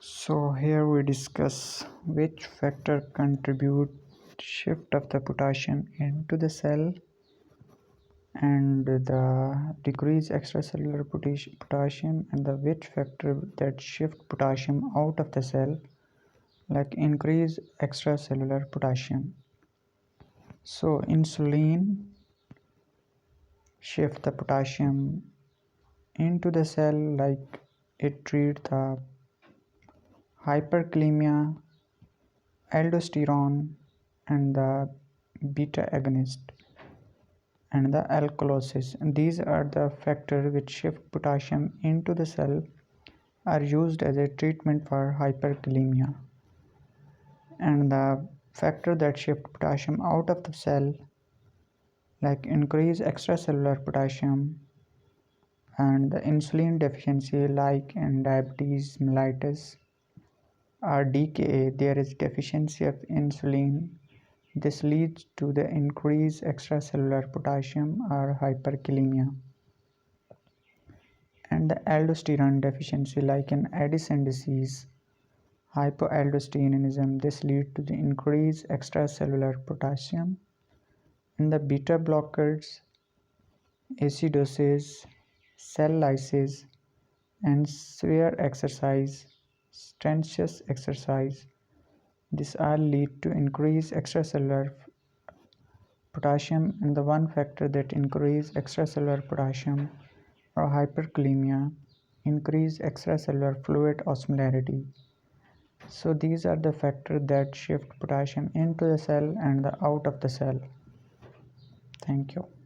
So here we discuss which factor contribute shift of the potassium into the cell and the decrease extracellular potassium, and the which factor that shift potassium out of the cell like increase extracellular potassium. So insulin shift the potassium into the cell like it treat the hyperkalemia, aldosterone, and the beta agonist and the alkalosis. These are the factors which shift potassium into the cell, are used as a treatment for hyperkalemia. And the factor that shift potassium out of the cell like increase extracellular potassium and the insulin deficiency like in diabetes mellitus or DKA, there is deficiency of insulin. This leads to the increased extracellular potassium or hyperkalemia. And the aldosterone deficiency like in Addison disease, hypoaldosteronism, this leads to the increased extracellular potassium. In the beta blockers, acidosis, cell lysis, and severe exercise, strenuous exercise, this all lead to increased extracellular potassium. And the one factor that increase extracellular potassium or hyperkalemia, increase extracellular fluid osmolarity. So these are the factors that shift potassium into the cell and the out of the cell. Thank you.